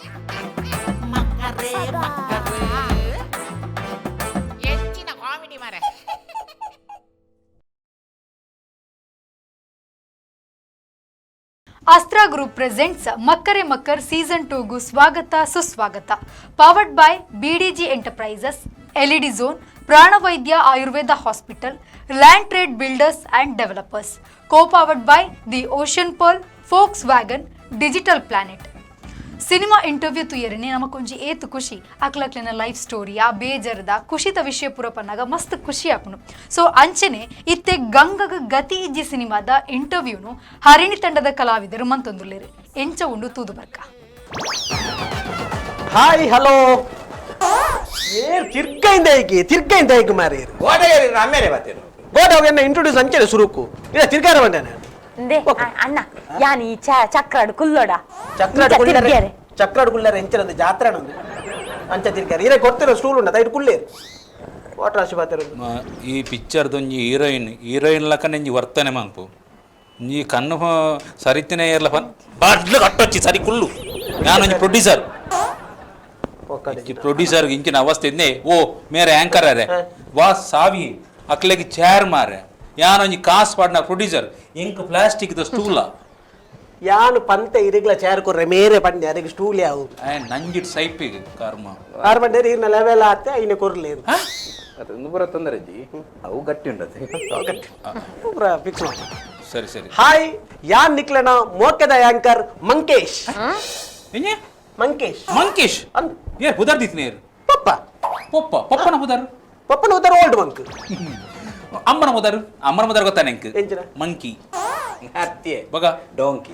ಮಕ್ಕರೇ ಮಕ್ಕರೇ ಹೆಚ್ಚಿನ ಕಾಮಿಡಿ ಮಾರೆ. ASTRA Group presents Makkare Makkar Season 2 ಸ್ವಾಗತ ಸುಸ್ವಾಗತ. Powered by BDG Enterprises, LED Zone, Praanavaidya Ayurveda Hospital, Land Trade Builders and Developers. Co-powered by the Ocean Pearl, Volkswagen, Digital Planet. Cinema interview ತುಯರನೆ ನಮಕೊಂಜಿ ಏತು ಖುಷಿ ಅಕ್ಲಕ್ಲಿನ life story ಆ ಬೇಜರದ ಖುಷಿತ ವಿಷಯ ಪೂರ ಪನ್ನಾಗ ಮಸ್ತ್ ಖುಷಿ ಆಪುನು. ಸೊ ಅಂಚನೆ ಇತ್ತೆ ಗಂಗಗ ಗತಿ ಇಜ್ಜಿ ಸಿನಿಮಾದ ಇಂಟರ್ವ್ಯೂನು ಹರಿಣಿ ತಂಡದ ಕಲಾವಿದರು ಮಂತೊಂದುಲ್ಲೇರು ಎಂಚ ಉಂಡು ತೂದು ಬರ್ಕ. ಹಾಯ್ ಹಲೋ ಏರ್ ತಿರ್ಕೈಂದ ಮಾರಿ ಗೋಡೆಯರಿ ಆಮೇಲೆ ಬರ್ತೀರಿ ಗೋಡವನ್ನ ಇಂಟ್ರೊಡ್ಯೂಸ್ ಅಂಚೆ ಸುರುಕು ಇಲ್ಲ ತಿರ್ಗಾರ ಬಂದೇನೆ ಅಣ್ಣ ಯಾನಿ ಚಕ್ರಾಡು ಕುಲ್ಲೋಡ ಚಕ್ರಾಡು ಕುಳ್ಳಾರ ಎಂಚರಂದು ಜಾತ್ರೆ ನಂದು ಅಂಚ ತಿರ್ಗಾರ ಇರೇ ಗೊತ್ತಿರೋ ಸ್ಟೂಲ್ ಉಂಡ ತೈಟ್ ಕುಳ್ಳೇರು ಓಟ್ರಾಶಿ ಬಾತಿರು ಈ ಪಿಕ್ಚರ್ದೊಂಜಿ ಹೀರೋಯಿನ್ ಲಕ್ಕ ನೆಂಜಿ ವರ್ತನೆ ಮನ್ಪು ನೀ ಕಣ್ಣು ಸರಿತಿನೇ ಇರ್ಲ ಬಾಡ್ಲು ಕಟ್ಟೊಚ್ಚಿ ಸರಿ ಕುಳ್ಳು ನಾನೊಂಜಿ ಪ್ರೊಡ್ಯೂಸರ್ ಪ್ರೊಡ್ಯೂಸರ್ ಇಂಚಿನ ಅವಸ್ಥೆ ಇದ್ನೇ ಓ ಮೇರೆ ಆಂಕರ್ ಅರೆ ವಾ ಸಾವಿ ಅಕ್ಲೆಗೆ ಚೇರ್ ಮಾರೆ ಯಾನೊಂಜಿ ಕಾಸ್ ಪಾಡ್ನ ಪ್ರೊಡ್ಯೂಸರ್ ಇಂಕ್ ಪ್ಲಾಸ್ಟಿಕ್ ದ ಸ್ಟೂಲ ಯಾನು ಪಂತೆ ಇರಿಗ್ಲ ಚೇರ್ ಕೊರ್ರೆ ಮೇರೆ ಪಂಡೆ ಅದಕ್ಕೆ ಸ್ಟೂಲ್ ಯಾವು ನಂಜಿಟ್ ಸೈಪಿಗೆ ಕರ್ಮ ಕಾರ್ಬಂಡೇರಿ ಇರ್ನ ಲೆವೆಲ್ ಆತೆ ಐನೆ ಕೊರ್ಲೇರು ಅದು ಪೂರ ತೊಂದರೆ ಜಿ ಅವು ಗಟ್ಟಿ ಉಂಟದೆ ಗಟ್ಟಿ ಪೂರ ಫಿಕ್ಸ್ ಮಾಡಿ ಸರಿ ಸರಿ ಹಾಯ್ ಯಾನ್ ನಿಕ್ಲನ ಮೋಕೆದ ಆಂಕರ್ ಮಂಕೇಶ್ ಏನೇ ಮಂಕೇಶ್ ಮಂಕೇಶ್ ಏ ಪುದರ್ ದಿತ್ನೇರು ಪಪ್ಪ ಪಪ್ಪನ ಪುದರ್ ಪಪ್ಪನ ಉದರ್ ಓಲ್ಡ್ ಮಂಕ್ ಅಮ್ಮನ ಮುದರ್ ಗೊತ್ತಾ ನೆಂಕ್ ಎಂಚಿನ ಮಂಕಿ ಹತ್ಯೆ ಬಗ ಡೋಂಕಿ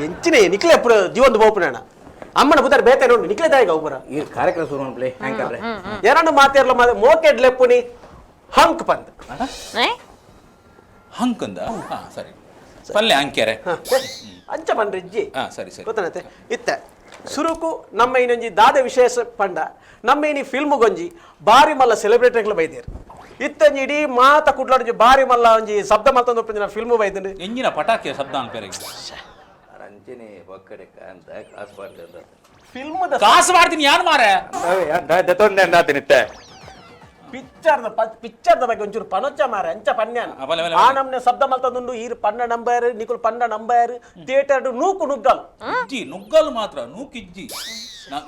ಎಂಚಿನೇ ನಿಕ್ಲೆ ಪುರ ಜೀವಂದು ಬೋಪುನಣ ಅಮ್ಮನ ಬುದರ್ ಬೇತೆ ನೋಡಿ ನಿಕ್ಲೆ ದಾಯಿಗ ಉಪರ ಈ ಕಾರ್ಯಕ್ರಮ ಶುರು ಮಾಡ್ಲೇ ಹ್ಯಾಂಕರ್ರೆ ಎರಡು ಮಾತಿರ್ಲ ಮೋಕೆಡ್ ಲೆಪ್ಪುನಿ ಹಂಕ್ ಪಂದ್ ಹಂಕಂದ ಹಾ ಸರಿ ಪಲ್ಲೆ ಅಂಕ್ಯಾರೆ ಅಂಚ ಪಂಡ್ರಿ ಇಜ್ಜಿ ಸರಿ ಸರಿ ಗೊತ್ತಾನತೆ ಇತ್ತ ಸುರುಕು ನಮ್ಮ ಇನ್ನೊಂಜಿ ದಾದ ವಿಶೇಷ ಪಂಡ ನಮ್ಮ ಇನಿ ಫಿಲ್ಮ್ ಗೊಂಜಿ ಬಾರಿ ಮಲ್ಲ ಸೆಲೆಬ್ರಿಟಿಗಳ ಬೈದೇರು ಇತ್ತಂಜಿ ಇಡೀ ಮಾತ ಕುಡ್ಲಾಡಿ ಬಾರಿ ಮಲ್ಲ ಒಂಜಿ ಶಬ್ದ ಮಲ್ತಂದು ಒಪ್ಪಿನ ಫಿಲ್ಮ್ ಬೈದಿನಿ ಎಂಜಿನ ಪಟಾಕಿಯ ಶಬ್ದ ಅನ್ಪೇರಿಗೆ ರಂಜನೆ ಒಕ್ಕಡೆ ಅಂತ ಕಾಸು ಮಾಡ್ತದ ಫಿಲ್ಮ್ ಕಾಸು ಮಾಡ್ತೀನಿ ಯಾರು ಮಾರೆ ತೊಂದೆ ಅಂದಾತಿನಿತ್ತೆ ಪಿಕ್ಚರ್ದ ಬಗ್ಗೆ ಒಂಚೂರು ಪನೊಚ್ಚ ಮಾರೆ ಅಂಚ ಪನ್ಯಾನ ಆ ನಮ್ನೆ ಶಬ್ದ ಮಲ್ತಂದುಂಡು ಈರು ಪನ್ನ ನಂಬರ್ ನಿಕುಲ್ ಪನ್ನ ನಂಬರ್ ಥಿಯೇಟರ್ ನೂಕು ನುಗ್ಗಲ್ ಇಜ್ಜಿ ನುಗ್ಗಲ್ ಮಾತ್ರ ನೂಕಿಜ್ಜಿ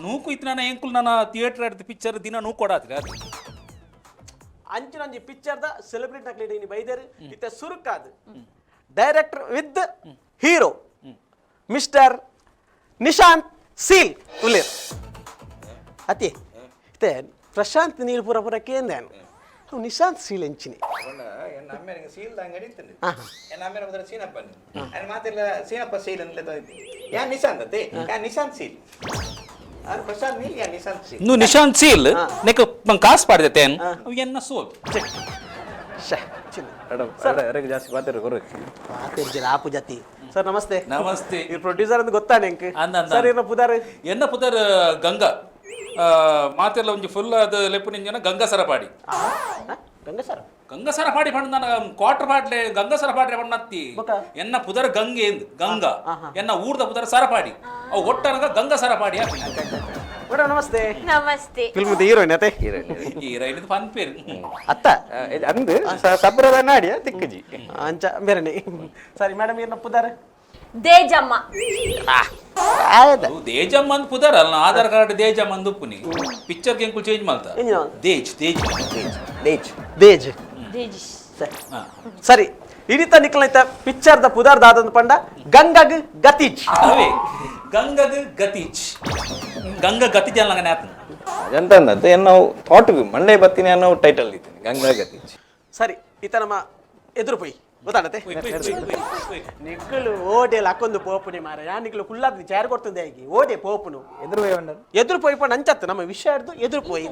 ನೂಕು ಇತ್ತು ನನ್ನ ಎಂಕುಲ್ ನನ್ನ ಥಿಯೇಟರ್ ಆಡ್ತಿ ಪಿಕ್ಚರ್ ದಿನ ನೂಕು ಕೊಡಾತ್ರಿ ಅದು ಅಂಚಿನಂಜಿ ಪಿಕ್ಚರ್ದ ಸೆಲೆಬ್ರಿಟಿ ನಕ್ಲಿ ನೀ ಬೈದೇರು ಇತ್ತ ಸುರುಕಾದ director with hero mister Nishant ಸೀಲ್ ಉಲ್ಲೇರ್ ಅತಿ ಇತ್ತೆ ಪ್ರಶಾಂತ್ ನೀಲ್ ಪುರ ಪುರ ಕೇಂದೇನು ನಿಶಾಂತ್ ಸೀಲ್ ಎಂಚಿನಿ ಎನ್ನ ಅಮ್ಮೆನಿಗೆ ಸೀಲ್ ಅಂಗಡಿ ಇತ್ತನೆ ಎನ್ನ ಅಮ್ಮೆನ ಬದಲ ಸೀನಪ್ಪ ಅನ್ನ ಮಾತಿಲ್ಲ ಸೀನಪ್ಪ ಸೀಲ್ ಅನ್ಲೆ ತೊಯ್ತಿ ಯಾ ನಿಶಾಂತ್ ಅತ್ತೆ ಯಾ ನಿಶಾಂತ್ ಸೀಲ್ ಆರ್ ಪ್ರಶಾಂತ್ ನೀಲ್ ಯಾ ನಿಶಾಂತ್ ಸೀಲ್ ನು ನಿಶಾಂತ್ ಸೀಲ್ ನೆಕ ಕಾಸು ಪಾಡ್ದತೆ ಅವು ಎನ್ನ ಸೋಲ್ ಸರ್ ಜಾಸ್ತಿ ಮಾತಾಡ್ರು ಕೊರು ಮಾತಿರ್ಜಿರ ಆಪು ಜತಿ ಸರ್ ನಮಸ್ತೆ ನಮಸ್ತೆ ಈ ಪ್ರೊಡ್ಯೂಸರ್ ಅಂತ ಗೊತ್ತಾ ನೆಂಕ್ ಸರ್ ಇರ್ನ ಪುದಾರ್ ಎನ್ನ ಪುದರ್ ಗಂಗಾ ಮಾತೆಲ್ಲ ಒಂಜಿ ಫುಲ್ ಅದು ಲೆಪ್ಪು ನಿಂಜನ ಗಂಗಸರ ಪಾಡಿ ಗಂಗಸರ ಪಾಡಿ ಪಂಡ ನಾನು ಕ್ವಾರ್ಟರ್ ಪಾಡ್ಲೆ ಗಂಗಸರ ಪಾಡ್ರೆ ಪಣ್ಣತ್ತಿ ಎನ್ನ ಪುದರ್ ಗಂಗೆ ಎಂದು ಗಂಗಾ ಎನ್ನ ಊರ್ದ ಪುದರ್ ಸರಪಾಡಿ ಅವು ಒಟ್ಟನಗ ಗಂಗಸರ ಪಾಡಿ ಮೇಡಮ್ ನಮಸ್ತೆ ನಮಸ್ತೆ ಫಿಲ್ಮ್ ಹೀರೋಯಿನ್ ಅತ್ತೆ ಹೀರೋಯಿನ್ ಪನ್ ಪೇರು ಅತ್ತ ಅಂದು ಸಬ್ರದ ನಾಡಿಯ ತಿಕ್ಕಜಿ ಅಂಚ ಬೇರೆನೆ ಸರಿ ಮೇಡಮ್ ಏನ ಪುದಾರ್ ದೇಜಮ್ಮ ದೇಜಮ್ಮ ಅಂದ್ ಪುದರ್ ಅಲ್ಲ ಆಧಾರ್ ಕಾರ್ಡ್ ದೇಜಮ್ಮ ಅಂದ್ ಉಪ್ಪುನಿ ಪಿಕ್ಚರ್ ಎಂಕುಲ್ ಚೇಂಜ್ ಮಾಡ್ತಾ ದೇಜ್ ದೇಜ್ ದೇಜ್ ದೇಜ್ ದೇಜ್ ಸರಿ ಇಡಿತ ನಿಕ್ಲೈತ ಪಿಕ್ಚರ್ದ ಪುದಾರ್ ದಾದಂದು ಪಂಡ ಗಂಗಗ್ ಗತೀಜ್ ಅವೇ ಗಂಗಗ್ ಗತೀಜ್ ಗಂಗ ಗತೀಜ್ ಅಲ್ಲ ನಂಗೆ ಅದಂತ ಅಂದದ್ದು ನಾವು ಥಾಟ್ಗೆ ಮಂಡೆ ಬತ್ತೀನಿ ಅನ್ನೋ ಟೈಟಲ್ ಇದ್ದೀನಿ ಗಂಗಾ ಗತೀಜ್ ಸರಿ ಈತ ನಮ್ಮ ಎದುರು ಪೊಯ್ ಗೊತ್ತಾಡತ್ತೆ ನಿಕ್ಕಲು ಓಡೆಲ್ಲ ಹಾಕೊಂದು ಪೋಪುನಿ ಮಾರ ಯಾ ನಿಕ್ಲು ಕುಲ್ಲಾದ ಚಾರ್ ಕೊಡ್ತದೆ ಆಗಿ ಓಡೆ ಪೋಪುನು ಎದುರು ಪೋಯ್ ಪಂಡ ಅಂಚತ್ತ ನಮ್ಮ ವಿಷಯ ಹಿಡ್ದು ಎದುರು ಪೋಯ್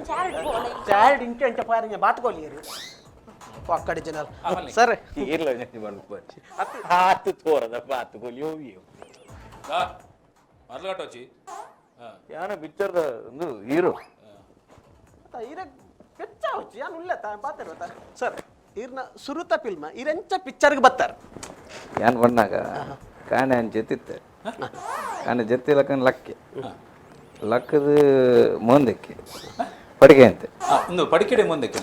ಚಾರ್ಡ್ ಇಂಚ ಇಂಚ ಪಾರಿನ ಬಾತ್ಕೋಲಿಯರು ಅಕ್ಕಡೆ ಜನ ಸರ್ ಇರ್ಲ ಹತ್ತು ತೋರದ ಬಾತ್ಕೋಲಿ ಹೋಗಿಯೋ ಮರ್ಲಗಟ್ಟೋಚಿ ಯಾನ ಪಿಕ್ಚರ್ದ ಒಂದು ಹೀರೋ ಪೆಚ್ಚ ಹೊಚ್ಚಿ ಯಾನು ಉಳ್ಳ ಪಾತಿರ್ವತ್ತ ಸರ್ ಇರ್ನ ಸುರುತ ಫಿಲ್ಮ್ ಇರೆಂಚ ಪಿಕ್ಚರ್ಗೆ ಬತ್ತಾರ ಯಾನ್ ಬಣ್ಣಾಗ ಕಾಣೆ ಅಂಚೆತ್ತಿತ್ತೆ ಅನ್ನ ಜೊತೆ ಲಕ್ಕನ ಲಕ್ಕೆ ಲಕ್ಕದ ಮುಂದಕ್ಕೆ ಪಡಿಕೆ ಅಂತೆ ಒಂದು ಪಡಿಕೆಡೆ ಮುಂದಕ್ಕೆ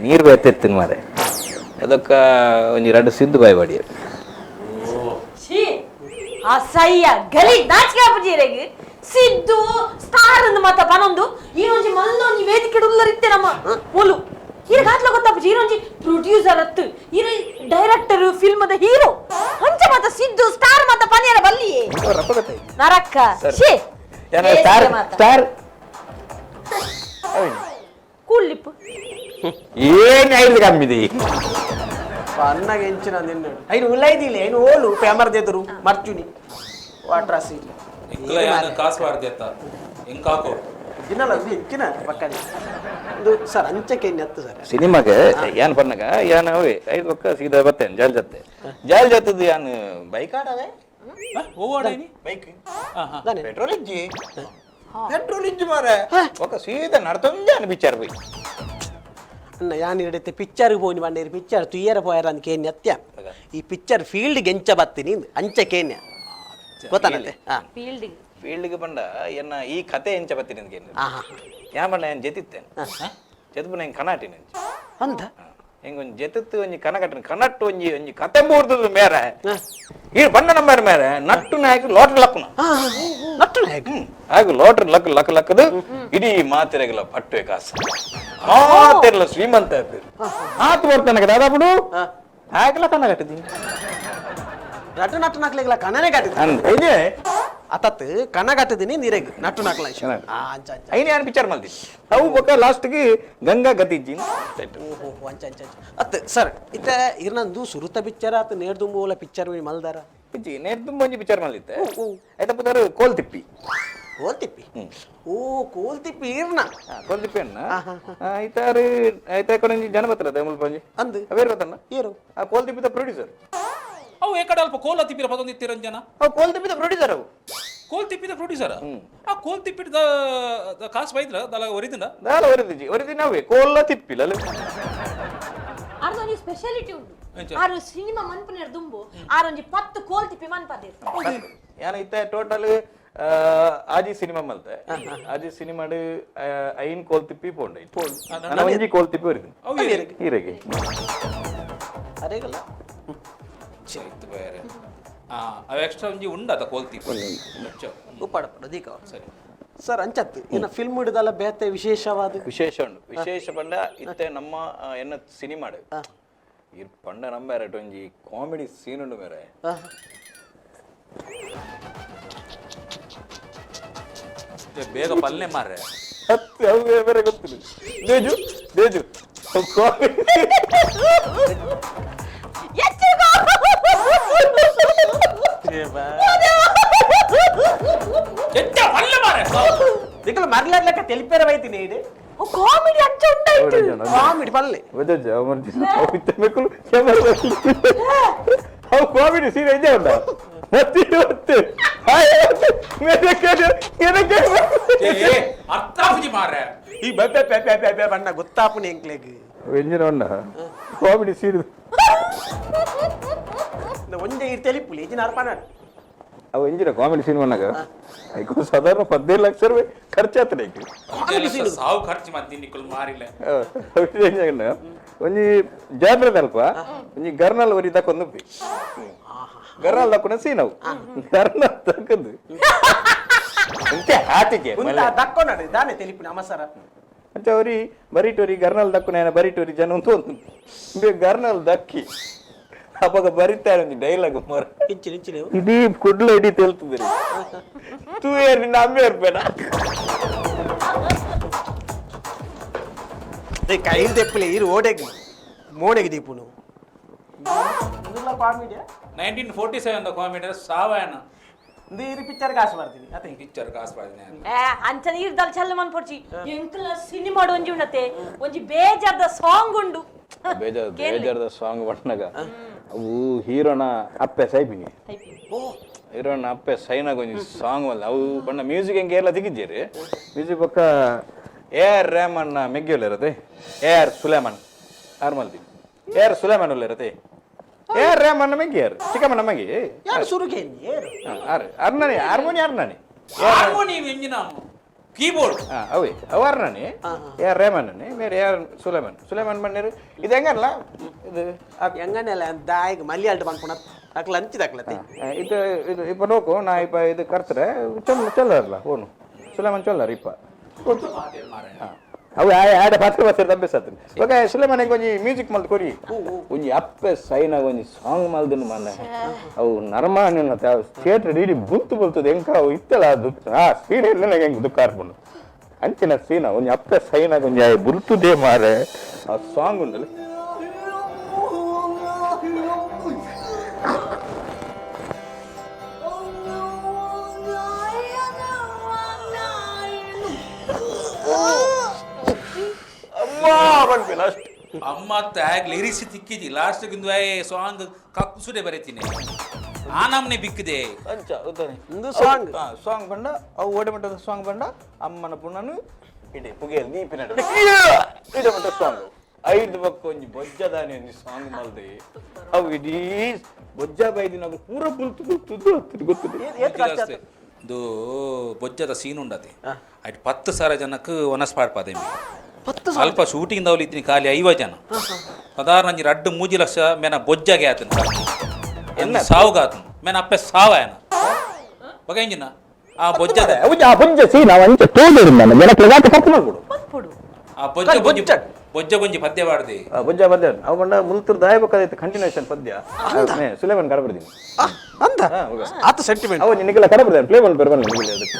ನೀರು ಬೇತಿತ್ತು ಮಾರೆ ಅದಕ್ಕೆ ಒಂದು 2 ಸಿದ್ದು ಬಾಯಿ ಬಾಡಿ ಛೀ ಅಸಹ್ಯ ಗಲಿ ನಾಚಿಕೆ ಆಪುಜೀರೆಗ್ ಸಿದ್ದು ಸ್ಟಾರ್ ಅಂದ್ ಮಾತ ಪನೊಂದು ಈರೊಂಜಿ ಮಲ್ಲೊಂಜಿ ವೇದಿಕೆ ಉಲ್ಲರಿತ್ತೆ ನಮ್ಮ ಪೋಲು ಈರ ಗಾತ್ಲ ಗೊತ್ತಾಪುಜಿ ಈರೊಂಜಿ ಪ್ರೊಡ್ಯೂಸರ್ ಅತ್ತು ಈರ ಡೈರೆಕ್ಟರ್ ಫಿಲ್ಮ್ ದ ಹೀರೋ ಅಂಚ ಮಾತ ಸಿದ್ದು ಸ್ಟಾರ್ ಮಾತ ಪನಿಯರ ಬಲ್ಲಿಯೇ ನರಕ್ಕ ಛೀ ಸ್ಟಾರ್ ಸ್ಟಾರ್ ಕೂಲಿಪ್ ಏನು ಐದು ಕಮ್ಮಿದೆ ಅನ್ನಾಗ ಹೆಂಚಿನ ನಿನ್ನ ಐನು ಉಲ್ಲೈದಿಲ್ಲ ಐನು ಓಲು ಪ್ಯಾಮರ್ದೆದರು ಮರ್ಚುನಿ ವಾಟ್ರಾಸಿ ಕಾಸು ಬಾರ್ದೆತ್ತ ಹೆಂಗ್ ಹಾಕೋ ದಿನಲ್ಲ ಹೆಚ್ಚಿನ ಪಕ್ಕನೆ ಇದು ಸರ್ ಅಂಚಕ್ಕೆ ಎತ್ತು ಸರ್ ಸಿನಿಮಾಗೆ ಏನ್ ಪನ್ನಗ ಏನ್ ಅವೇ 5 ಪಕ್ಕ ಸೀದಾ ಬರ್ತೇನೆ ಜಾಲ್ ಜತ್ತದ ಏನ್ ಬೈಕ್ ಆಡವೆ ಓಡಾಡೇನಿ ಬೈಕ್ ದಾನೆ ಪೆಟ್ರೋಲ್ ಇಜ್ಜಿ ಮಾರೆ ఒక ಸೀದಾ ನಡ್ತೊಂದೆ ಅನ್ ಬಿಚಾರ ಬೈ ಅನ್ನ ಯಾನ್ ಇಡತ್ತೆ ಪಿಕ್ಚರ್ ಹೋಗಿ ಬಂದಿರಿ ಪಿಕ್ಚರ್ ತುಯ್ಯರ ಪೋಯರ ಅಂತ ಕೇನ್ಯ ಅತ್ಯ ಈ ಪಿಕ್ಚರ್ ಫೀಲ್ಡ್ ಗೆಂಚ ಬತ್ತೀನಿ ಅಂಚೆ ಕೇನ್ಯ ಗೊತ್ತಾನಂತೆ ಫೀಲ್ಡ್ಗೆ ಬಂದ ಎನ್ನ ಈ ಕತೆ ಎಂಚ ಬತ್ತೀನಿ ಅಂತ ಕೇಳಿ ಯಾ ಬಂಡ ಏನು ಜೆತಿತ್ತೇನೆ ಜೆತ್ಬು ನಂಗೆ ಕನಾಟಿ ನಂಚಿ ಅಂತ ಹೆಂಗೆ ಒಂದು ಜೆತತ್ತು ಒಂಜಿ ಕನಕಟ್ಟಿನ ಕನಟ್ಟು ಒಂಜಿ ಕತೆ ಮೂರ್ತದ ಮೇರೆ ಈ ಬಂಡ ನಂಬರ್ ಮೇರೆ ನಟ್ಟು ನಾಯಕ ಲೋಟ್ರ್ ಲಕ್ಕುನ ನಟ್ಟು ನಾಯಕ ಹಾಗು ಲೋಟ್ರ್ ಲಕ್ಕದು ಇಡೀ ಮಾತಿರಗಲ ಪಟ್ಟುವೆ ಕಾಸು ಮಾತಿರಲ್ಲ ಶ್ರೀಮಂತ ಆತು ಬರ್ತಾನೆ ದಾದಾಪುಡು ಹಾಗೆಲ್ಲ ಕನ್ನ ಕಟ್ಟಿದ್ದೀನಿ ನಟ್ಟು ನಟ್ಟು ನಾಕ್ಲೆಗಳ ಕಣನೆ ಕಟ್ಟಿದ್ದೆ ಅತತ್ ಕಣ ಕಟ್ಟಿದೀನಿ ನೀರೆಗ್ ನಟ್ಟು ನಾಕ್ಲ ಅಂಚ ಅಂಚ ಐನೇ ಯಾರು ಪಿಕ್ಚರ್ ಮಲ್ದಿ ಅವು ಬೊಕ್ಕ ಲಾಸ್ಟ್ಗೆ ಗಂಗಾ ಗತಿಜ್ಜಿ ಓಹೋ ಅಂಚ ಅಂಚ ಅಂಚ ಅತ್ ಸರ್ ಇತ್ತ ಇರ್ನಂದು ಸುರುತ ಪಿಕ್ಚರ್ ಆತ ನೇರ್ದುಂಬೋಲ ಪಿಕ್ಚರ್ ಮಲ್ದಾರ ಪಿಚ್ಚಿ ನೇರ್ದುಂಬ ಒಂಜಿ ಪಿಕ್ಚರ್ ಮಲ್ದಿತ್ತೆ ಆಯ್ತಪ್ಪ ತರ ಕೋಲ್ ತಿಪ್ಪಿ ಕೋಲ್ತಿಪ್ಪಿ ಓ ಕೋಲ್ತಿಪ್ಪಿ ಇರ್ನ ಕೋಲ್ತಿಪ್ಪಿ ಅನ್ನ ಐತಾರು ಐತ ಕೊಡಂಜಿ ಜನ ಬತ್ತರದ ಮುಲ್ಪಂಜಿ ಅಂದು ಅವೇರ್ ಬತ್ತನ್ನ ಏರು ಆ ಕೋಲ್ ತಿಪ್ಪಿದ ಪ್ರೊಡ್ಯೂಸರ್ ಅವು ಏಕಡೆ ಅಲ್ಪ ಕೋಲ ತಿಪ್ಪಿರ ಪದೊಂದಿತ್ತಿರಂಜನ ಅವು ಕೋಲ್ ತಿಪ್ಪಿದ ಪ್ರೊಡ್ಯೂಸರ್ ಅವು ಕೋಲ್ ತಿಪ್ಪಿದ ಪ್ರೊಡ್ಯೂಸರ್ ಆ ಕೋಲ್ ತಿಪ್ಪಿದ ಕಾಸು ಬೈದ್ರ ದಲ ಒರಿದಿನ ದಾಲ ಒರಿದಿ ನಾವೇ ಕೋಲ್ಲ ತಿಪ್ಪಿಲ್ಲ ಆರೊಂಜಿ ಸ್ಪೆಷಾಲಿಟಿ ಉಂಟು ಆರು ಸಿನಿಮಾ ಮನ್ಪುನೇರ್ ದುಂಬು ಆರೊಂಜಿ 10 ಕೋಲ್ ತಿಪ್ಪಿ ಮನ್ಪದೇರ್ ಯಾನ ಇತ್ತ ಟೋಟಲ್ ಆಜಿ ಸಿನಿಮಾ ಮಲ್ತೆ ಆಜಿ ಸಿನಿಮಾಡ್ ಐನ್ ಕೋಲ್ ತಿಪ್ಪಿ ಪೋಂಡ ಒಂಜಿ ಕೋಲ್ ತಿಪ್ಪಿ ಒರಿದಿ ಹೀರೆಗೆ ಅರೇಗಲ್ಲ ಇತ್ತು ಬೇರೆ ಅವು ಎಕ್ಸ್ಟ್ರಾ ಒಂಜಿ ಉಂಡ ಅದ ಕೋಲ್ ತಿಪ್ಪಿ ಉಪ್ಪಾಡ ದೀಕ ಸರಿ ಸರ್ ಅಂಚತ್ತು ಇನ್ನು ಫಿಲ್ಮ್ ಹಿಡಿದಲ್ಲ ಬೇತೆ ವಿಶೇಷವಾದ ವಿಶೇಷ ಉಂಡು ವಿಶೇಷ ಪಂಡ ಇತ್ತೆ ನಮ್ಮ ಎನ್ನ ಸಿನಿಮಾಡ್ ಇರ್ ಪಂಡ ನಂಬೇರೆ ಒಂಜಿ ಕಾಮಿಡಿ ಸೀನ್ ಉಂಡು ಬೇರೆ ಬೇಗ ಪಲ್ಲೆ ಮಾರ್ರೆ ಹತ್ತು ಬೇರೆ ಗೊತ್ತಿಲ್ಲ ದೇಜು ನಿಕಲು ಮರ್ಲಾಡ್ಲಕ್ಕ ತೆಲಿಪೇರ ಬೈತೀನಿ ಇಡೆ ಕಾಮಿಡಿ ಅಂಚ ಉಂಟಾಯ್ತು ಕಾಮಿಡಿ ಪಲ್ಲೆ ಕಾಮಿಡಿ ಸೀನ್ ಎಂಜ ಉಂಟ ಅರ್ಥಾಪುಜಿ ಮಾರ್ರೆ ಈ ಬೆ ಬಣ್ಣ ಗೊತ್ತಾಪುನಿ ಎಂಕ್ಲೆಗ್ ಎಂಜಿನ ಉಂಡ ಕಾಮಿಡಿ ಸೀನ್ ಒಂದೇ ಇರ್ ತೆಲಿಪುಲಿ ಎಂಜಿನ ಅರ್ಪಣ ಅವು ಎಂಜಿನ ಕಾಮಿಡಿ ಸೀನ್ ಮನ್ನಾಗ ಐಕೋ ಸಾಧಾರಣ 15 ಲಕ್ಷ ರೂಪಾಯಿ ಖರ್ಚಾಗ್ತದೆ ಸಾವು ಖರ್ಚು ಮತ್ತೆ ನಿಕ್ಕಲು ಮಾರಿಲ್ಲ ಒಂಜಿ ಜಾತ್ರೆ ಅಲ್ಪ ಒಂಜಿ ಗರ್ನಲ್ ಒರಿ ತಕ್ಕೊಂದು ಗರ್ನಲ್ ತಕ್ಕೊಂಡ ಸೀನ್ ಅವು ಗರ್ನಲ್ ತಕ್ಕದು ಹಾತಿಗೆ ದಕ್ಕೊಂಡ ದಾನೆ ತೆಲಿಪುನಿ ಅಮಸರ ಅಂತ ಅವ್ರಿ ಬರಿಟೋರಿ ಗರ್ನಲ್ ದಕ್ಕುನ ಬರಿಟೋರಿ ಜನ ಅಂತ ಒಂದು ಗರ್ನಲ್ ದಕ್ಕಿ ಅವಾಗ ಬರಿತಾರೆ ಒಂದು ಡೈಲಾಗ್ ಮರ ಇಡೀ ಕುಡ್ಲ ಇಡೀ ತೇಲ್ತಿದ್ರಿ ತೂ ನಿನ್ನ ಅಮ್ಮೆ ಇರ್ಬೇಡ ಕೈಲ್ ತೆಪ್ಪಲೆ ಇರು ಓಡೆಗೆ ಮೋಡೆಗೆ ದೀಪುನು 1947 ಕಾಮಿಡಿ ಸಾವಯನ ನೀರು ಪಿಕ್ಚರ್ ಕಾಸು ಮಾಡ್ತೀನಿ ಅದೇ ಪಿಕ್ಚರ್ ಕಾಸು ಮಾಡಿದೆ ಅಂಚನ ಈರ್ದಲ್ ಚಲ್ಲ ಮನ್ಪೊಡ್ಚಿ ಎಂಕಲ ಸಿನಿಮಾ ಒಂಜಿ ಉಂಡತೆ ಒಂಜಿ ಬೇಜಾರ್ದ ಸಾಂಗ್ ಉಂಡು ಬೇಜಾರ್ದ ಸಾಂಗ್ ಬಟ್ನಾಗ ಅವು ಹೀರೋನ ಅಪ್ಪೆ ಸೈಪಿನಿ ಹೀರೋನ ಅಪ್ಪೆ ಸೈನಾಗ ಒಂಜಿ ಸಾಂಗ್ ಅಲ್ಲ ಅವು ಬಣ್ಣ ಮ್ಯೂಸಿಕ್ ಹೆಂಗೆ ಎಲ್ಲ ತೆಗಿದ್ದೀರಿ ಮ್ಯೂಸಿಕ್ ಪಕ್ಕ AR ರೆಹಮಾನ್ ಮೆಗ್ಗಿಯಲ್ಲ ಇರತ್ತೆ AR ಸುಲೇಮಾನ್ ಆರ್ಮಲ್ದಿ AR ಸುಲೇಮಾನ್ ಅಲ್ಲ ಇರತ್ತೆ ಯಾರು ರೇಮಣ್ಣ ಮಗೆ ಯಾರು ಚಿಕ್ಕಮ್ಮನ ಮಗೆ ಯಾರು ಸುರುಕೇನಿ ಏರು ಅರ್ನನಿ ಹಾರ್ಮೋನಿ ಅರ್ನನಿ ಹಾರ್ಮೋನಿಯಂ ಎಂಜಿನ ಕೀಬೋರ್ಡ್ ಅವಿ ಅವ ಅರ್ನನಿ ಯಾರು ರೇಮಣ್ಣನಿ ಮೇರೆ ಯಾರು ಸುಲೇಮನ್ ಬಣ್ಣರು ಇದು ಹೆಂಗಲ್ಲ ಇದು ಹೆಂಗನೆಲ್ಲ ಅಂತ ಈಗ ಮಲ್ಲಿಯಾಲ್ಟ್ ಬಂದ್ಕೊಂಡ ಅಕ್ಲ ಹಂಚಿದಾಕ್ಲತಿ ಇದು ಇದು ಇಪ್ಪ ನೋಕು ನಾ ಇಪ್ಪ ಇದು ಕರ್ತಾರೆ ಚೊಲ್ಲರಲ್ಲ ಓನು ಸುಲೇಮನ್ ಚೊಲ್ಲರ್ ಇಪ್ಪ ಅವು ಆಡ ಪತ್ರ ಬಸ್ಸರ್ ತಬ್ಬಿಸತ್ ಓಕೆ ಸುಲೇಮನಿಗೆ ಒಂಜಿ ಮ್ಯೂಸಿಕ್ ಮಲ್ದು ಕೊರಿ ಒಂಜಿ ಅಪ್ಪೆ ಸೈನಾಗ ಒಂಜಿ ಸಾಂಗ್ ಮಲ್ದನು ಮನೆ ಅವು ನರ್ಮಾನ ಥಿಯೇಟರ್ ಇಡೀ ಬುಲ್ತುದು ಹೆಂಗ ಅವು ಇತ್ತಲ್ಲ ಅದು ಸೀನ್ ಇಲ್ಲ ನಂಗೆ ಹೆಂಗೆ ದುಃಖ ಆರ್ಕೊಂಡು ಅಂಚಿನ ಸೀನ ಒಂಜಿ ಅಪ್ಪೆ ಸೈನಾಗ ಒಂಜಿ ಬುಲ್ತುದೇ ಮಾರೆ ಆ ಸಾಂಗ್ ಉಂಟಲ್ಲ ಅಮ್ಮ ತ್ಯಾಗ್ ಲಿರಿಕ್ಸ್ ತಿಕ್ಕಿದಿ ಲಾಸ್ಟ್ ಸಾಂಗ್ ಕಕ್ಕುಸುಡೆ ಬರೀತೀನಿ ಆ ನಮ್ನೆ ಬಿಕ್ಕಿದೆ ಸಾಂಗ್ ಸಾಂಗ್ ಬಂಡ ಅವು ಓಡೆ ಮಟ್ಟದ ಸಾಂಗ್ ಬಂಡ ಅಮ್ಮನ ಪುಣ್ಣನು ಇಡೀ ಪುಗೆಯಲ್ಲಿ ನೀಪಿನ ಇಡೆ ಮಟ್ಟ ಸಾಂಗ್ 5 ಬಕ್ಕ ಒಂಜಿ ಬೊಜ್ಜದಾನೆ ಒಂಜಿ ಸಾಂಗ್ ಮಲ್ದೆ ಅವು ಇಡೀ ಬೊಜ್ಜ ಬೈದಿ ನಾವು ಪೂರ ಗೊತ್ತಿದೆ ಇದು ಬೊಜ್ಜದ ಸೀನ್ ಉಂಡತೆ ಅಟ್ 10,000 ಜನಕ್ಕೆ ಒನಸ್ಪಾಡ್ ಪಾದೆ ಸ್ವಲ್ಪ ಶೂಟಿಂಗ್ ದವಲಿ ಇದ್ದೀನಿ ಖಾಲಿ 50 ಜನ ಸಾಧಾರಣ 2-3 ಲಕ್ಷ ಮೇನ ಬೊಜ್ಜಾಗೆ ಆತನ ಎನ್ನ ಸಾವುಗ ಆತನ ಮೇನ ಅಪ್ಪೆ ಸಾವಾಯನ ಬಗಂಜಿನ ಆ ಬೊಜ್ಜದ ಆ ಬೊಜ್ಜ ಸೀನ್ ಅವ ಅಂಚೆ ತೋಡಿರು ನಾನು ಜನಕ್ಕೆ ಗಾಟ ಕಟ್ ಮಾಡ್ಬಿಡು ಆ ಬೊಜ್ಜ ಗೊಂಜಿ ಪದ್ಯ ಬಾಡ್ದೆ ಬೊಜ್ಜ ಪದ್ಯ ಅವು ಬಂಡ ಮುಲ್ತುರ್ ದಾಯಬೇಕಾದೈತೆ ಕಂಟಿನ್ಯೂಷನ್ ಪದ್ಯ ಸುಲೇಮನ್ ಕಡಬರ್ದೀನಿ ಅಂತ ಆತ ಸೆಂಟಿಮೆಂಟ್ ಅವ ನಿನಗೆಲ್ಲ ಕಡಬರ್ದಾನೆ ಪ್ಲೇ ಮಾಡಿ ಬರಬಲ್ಲ ನಿನಗೆ ಅದಕ್ಕೆ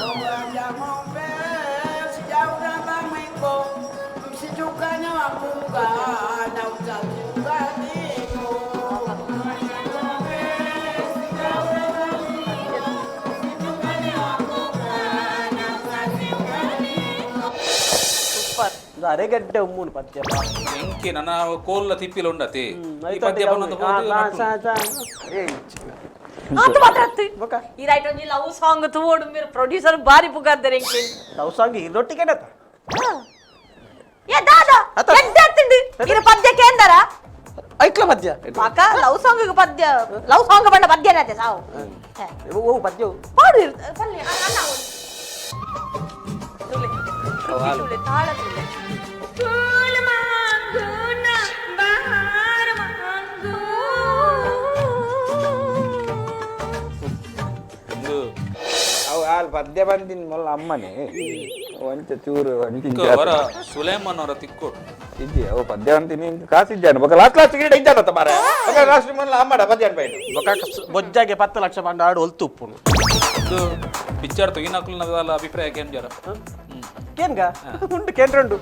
ಅರೆಗಡ್ಡೆ ಉಮ್ಮೂನು ಪದ್ಯ ಎಂಕೆ ನನ್ನ ಕೋಲ್ಲ ತಿಪ್ಪಿಲ ಉಂಡತಿ ಈ ಪದ್ಯ ಬಂದು ಈ ರೈಟ್ ಒಂಜಿ ಲವ್ ಸಾಂಗ್ ತೋಡು ಮೇರೆ ಪ್ರೊಡ್ಯೂಸರ್ ಬಾರಿ ಪುಗಾರ್ದರೆ ಎಂಕೆ ಲವ್ ಸಾಂಗ್ ಇಲ್ಲೊಟ್ಟಿಗೆ ಏ ದಾದಾ ಎಂತಾಡ್ತಿಂಡಿ ಇರ ಪದ್ಯ ಕೇಂದರ ಐಕ್ಲ ಪದ್ಯ ಮಾಕ ಲವ್ ಸಾಂಗ್ ಪದ್ಯ ಲವ್ ಸಾಂಗ್ ಬಂಡ ಪದ್ಯ ನಾತೆ ಸಾವು ಓ ಪದ್ಯ ಪಾಡು ಪಲ್ಲೆ ಅಣ್ಣ ತುಲೆ ತುಲೆ ತಾಳ ತುಲೆ ಫೂಲ್ ಮಾಂಗುನ ಬಹಾರ ಮಾಂಗು ಅವು ಅಲ್ಲಿ ಪದ್ಯ ಬಂದಿನ ಮೊಲ್ಲ ಅಮ್ಮನೇ ಒಂಚ ಚೂರು ಅವರ ಸುಲೇಮನ್ ಅವರ ತಿಕ್ಕೋಡು ಇದ್ದಿ ಅವು ಪದ್ಯ ಅಂತೀನಿ ಕಾಸಿದ್ದಾನೆ ಬಕ ಲಾಸ್ಟ್ ಗಿಡ ಇದ್ದಾನತ್ತ ಮಾರ ಬಕ ಲಾಸ್ಟ್ ಮೊಲ್ಲ ಅಮ್ಮಡ ಪದ್ಯ ಅನ್ಬೈಡು ಬೊಜ್ಜಾಗೆ 10 ಲಕ್ಷ ಬಂಡ ಆಡು ಒಲ್ತು ಉಪ್ಪುನು ಇದು ಪಿಕ್ಚರ್ ತೊಗಿನಕುಲ್ನದಲ್ಲ ಅಭಿಪ್ರಾಯ ಕೇನ್ ಜರ ಕೇನ್ಗ ಉಂಟು ಕೇಂದ್ರುಂಡು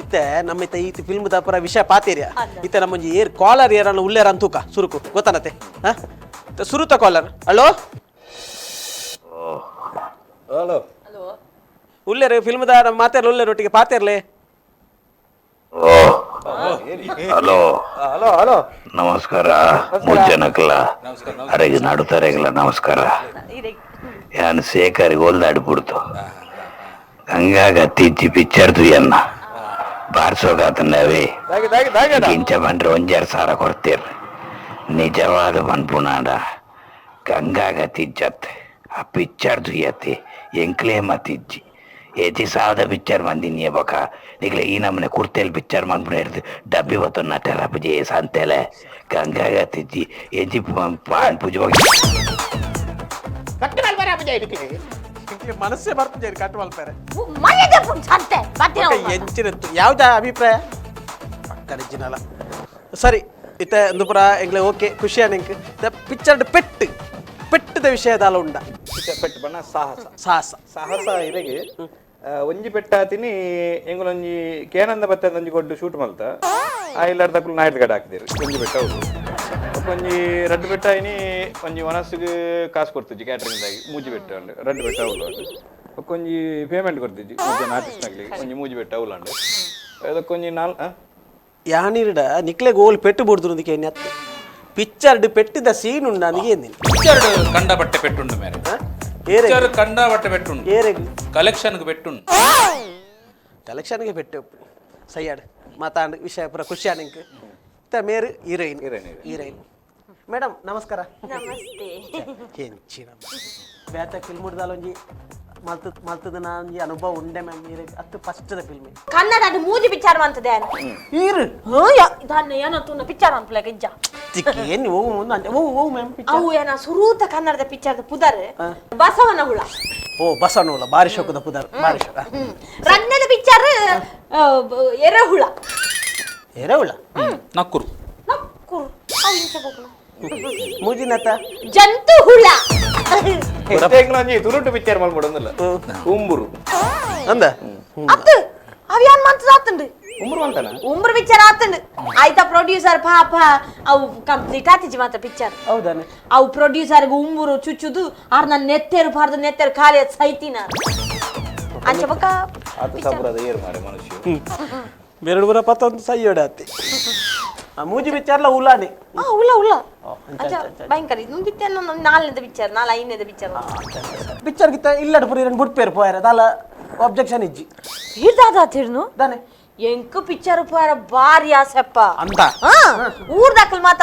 ಇತ್ತೆ ನಮ್ಮ ಇತ್ತ ಈತ ಫಿಲ್ಮ್ ದಪರ ವಿಷಯ ಪಾತೇರಿಯ ಇತ್ತ ನಮ್ಮಂಜಿ ಏರ್ ಕಾಲರ್ ಏರನ್ನ ಉಲ್ಲೇರ ಅಂತೂಕ ಸುರುಕು ಗೊತ್ತಾನತೆ ಹಾ ಸುರುತ ಕಾಲರ್ ಹಲೋ ಹಲೋ ಹಲೋ ಉಲ್ಲೇರು ಫಿಲ್ಮ್ ದ ಮಾತಾಡ್ಲ ಉಲ್ಲೇರು ಒಟ್ಟಿಗೆ ಪಾತೇರ್ಲೆ ಹಲೋ ಹಲೋ ಹಲೋ ನಮಸ್ಕಾರ ಮುಂಚೆನಕ್ಲ ಅರೆಗೆ ನಾಡುತ್ತಾರೆಗಲ ನಮಸ್ಕಾರ ಯಾನ್ ಶೇಖರಿಗೆ ಹೊಲ್ದಾಡ್ಬಿಡ್ತು ಹಂಗಾಗ ತಿಚ್ಚಿ ಪಿಕ್ಚರ್ದು ಎನ್ನ ಬಾರ್ಸೋಗಾತಂಡವೇ ಗಿಂಚ ಬಂದ್ರೆ 1,000 ಕೊಡ್ತೀರ್ ನಿಜವಾದ ಬಂದ್ಪುನಾಡ ಗಂಗಾಗ ತಿಜ್ಜತ್ತೆ ಆ ಪಿಕ್ಚರ್ದು ಎತ್ತಿ ಎಂಕ್ಲೇ ಮತ್ತಿಜ್ಜಿ ಏಜಿ ಸಾವದ ಪಿಕ್ಚರ್ ಬಂದಿನಿ ಬಕ ನಿಗ್ಲೆ ಈ ನಮ್ಮನೆ ಕುರ್ತೆಲ್ ಪಿಕ್ಚರ್ ಮಂದ್ಬಿಡ ಹಿಡ್ದು ಡಬ್ಬಿ ಹೊತ್ತು ನಟೆಲ್ಲ ಪೂಜೆ ಸಂತೆಲೆ ಗಂಗಾಗ ತಿಜ್ಜಿ ಏಜಿ ಪಾನ್ ಪೂಜೆ ಹೋಗಿ ಮನಸ್ಸೇ ಬರ್ತದೆ ಕಟ್ಟು ಮಲ್ಪೇರೆ ಮನೆಗೆ ಸಂತೆ ಬತ್ತಿನ ಎಂಚಿನಂತು ಯಾವ್ದ ಅಭಿಪ್ರಾಯ ಪಕ್ಕಡಿಜಿನಲ್ಲ ಸರಿ ಇತ್ತೆ ದುಪುರ ಎಂಗ್ಲೆ ಓಕೆ ಖುಷಿಯ ನಿಂಗೆ ಪಿಕ್ಚರ್ಡ್ ಪೆಟ್ಟದ ವಿಷಯದಾಲ ಉಂಡ ಪೆಟ್ಟು ಬಣ್ಣ ಸಾಹಸ ಸಾಹಸ ಸಾಹಸ ಇರಗೆ ಒಂಜಿ ಪೆಟ್ಟಾತಿನಿ ಎಂಗುಲೊಂಜಿ ಕೇನಂದ ಬತ್ತದ ಒಂಜಿ ಕೊಡ್ಡು ಶೂಟ್ ಮಲ್ತ ಆ ಇಲ್ಲಾರ ತಕ್ಕಲು ನಾಯ್ದು ಗಡ ಹಾಕಿದೇರು ಒಂಜಿ ಬೆಟ್ಟ ಅವರು ಒಂಜಿ ರಡ್ಡು ಬೆಟ್ಟ ಆಯ್ನಿ ಒಂಜಿ ಮನಸ್ಸಿಗೆ ಕಾಸು ಕೊಡ್ತಿದ್ವಿ ಕ್ಯಾಟ್ರಿಂಗ್ದಾಗಿ ಮೂಜಿ ಬೆಟ್ಟ ಉಂಡು ರಡ್ಡು ಬೆಟ್ಟ ಅವಳು ಒಂಜಿ ಪೇಮೆಂಟ್ ಕೊಡ್ತಿದ್ವಿ ಆರ್ಟಿಸ್ಟ್ನಾಗ್ಲಿ ಒಂಜಿ ಮೂಜಿ ಬೆಟ್ಟ ಅವಳು ಅದಕ್ಕೊಂಜಿ ಯಾನಿರ್ಡ ನಿಕ್ಲೆ ಗೋಲ್ ಪೆಟ್ಟು ಬಿಡ್ದು ಕೇನಿ ಅತ್ತೆ ಪಿಕ್ಚರ್ಡ್ ಪೆಟ್ಟಿದ ಸೀನ್ ಉಂಡ ನನಗೆ ಪಿಕ್ಚರ್ ಕಂಡ ಬಟ್ಟೆ ಪೆಟ್ಟುಂಡು ಮೇರೆ ಪಿಕ್ಚರ್ ಕಂಡ ಬಟ್ಟೆ ಪೆಟ್ಟುಂಡು ಏರೆಗ್ ಕಲೆಕ್ಷನ್ಗೆ ಪೆಟ್ಟುಂಡು ಕಲೆಕ್ಷನ್ಗೆ ಪೆಟ್ಟು ಸೈಯಾಡ್ ಮಾತಾಡ್ ವಿಷಯ ಪೂರ ಖುಷಿ ನಿಂಗೆ ಮೇರು ಹೀರೋಯಿನ್ ಮೇಡಮ್ ನಮಸ್ಕಾರ. ನಮಸ್ತೆ. ಹೆಂಚಿನ ಬೇತ ಫಿಲ್ಮ್ ಹಿಡ್ದಾಲೊಂಜಿ ಮಲ್ತದ ಒಂಜಿ ಅನುಭವ ಉಂಡೆ ಮ್ಯಾಮ್ ನೀರು ಅತ್ತು ಫಸ್ಟ್ದ ಫಿಲ್ಮ್ ಕನ್ನಡ ಅದು ಮೂಜಿ ಪಿಕ್ಚರ್ ಅಂತದೆ ಈರು ದಾನ್ನ ಏನಂತ ಪಿಕ್ಚರ್ ಅಂತ ಇಜ್ಜ ಏನು ಹೋಗು ಮುಂದೆ ಅಂತ ಓ ಮ್ಯಾಮ್ ಅವು ಏನ ಸುರೂತ ಕನ್ನಡದ ಪಿಕ್ಚರ್ದ ಪುದರ್ ಬಸವನ ಹುಳ. ಓ ಬಸವನಹುಳ ಬಾರಿ ಶೋಕದ ಪುದರ್ ಬಾರಿ ಶೋಕ. ರನ್ನದ ಪಿಕ್ಚರ್ ಎರೆಹುಳ. ಎರೆಹುಳ ನಕ್ಕುರು ನಕ್ಕುರು ಅವು ಇಂಚ ಹೋಗ್ಲ ಮೂಜಿನತ್ತ ಜಂತು ಹುಳ. ತುರುಟು ಪಿಕ್ಚರ್ ಮಲ್ಬಿಡೋದಿಲ್ಲ ಉಂಬುರು ಅಂದ ಅತ್ತು ಅವ್ಯಾನ್ ಮಂತದ ಆತಂಡು ಉಂಬುರು ಅಂತಾನ ಉಂಬ್ರು ಪಿಕ್ಚರ್ ಆತಂಡು ಆಯ್ತಾ ಪ್ರೊಡ್ಯೂಸರ್ ಪಾಪ ಅವು ಕಂಪ್ಲೀಟ್ ಆತಿಜಿ ಮಾತ್ರ ಪಿಕ್ಚರ್. ಹೌದಾನೆ ಅವು ಪ್ರೊಡ್ಯೂಸರ್ಗೆ ಉಂಬುರು ಚುಚ್ಚುದು ಆರ್ ನನ್ನ ನೆತ್ತೇರು ಪಾರ್ದು ನೆತ್ತೇರು ಖಾಲಿ ಅದು ಸೈತಿನ ಅಂಚ ಬಕ್ಕ ಅದು ಸಬ್ರದ ಏರ್ ಮಾರೆ ಮನುಷ್ಯ ಬೆರಡು ಬರ ಪತ್ತೊಂದು ಸೈಯೊಡೆ ಅತ್ತಿ ಮೂಜಿ ಪಿಕ್ಚರ್ಲ ಉಲಾನೆ ಉಲ್ಲ ಉಲ್ಲ ಅಂಚ ಭಯಂಕರ ಇದು ಬಿತ್ತೆ ನಾಲ್ನೇದ ಪಿಕ್ಚರ್ ನಾಲ್ ಐದನೇದ ಪಿಕ್ಚರ್ ಪಿಕ್ಚರ್ ಗಿತ್ತ ಇಲ್ಲಡ ಪುರಿ ಎರಡು ಬುಟ್ಪೇರು ಪೋಯರ ದಾಲ ಆಬ್ಜೆಕ್ಷನ್ ಇಜ್ಜಿ ಹಿಡ್ದಾದ ತಿರ್ನು ದಾನೆ ಎಂಕ ಪಿಕ್ಚರ್ ಪೋಯರ ಬಾರಿ ಆಸೆಪ್ಪ ಅಂತ ಊರ್ ದಾಖಲ್ ಮಾತ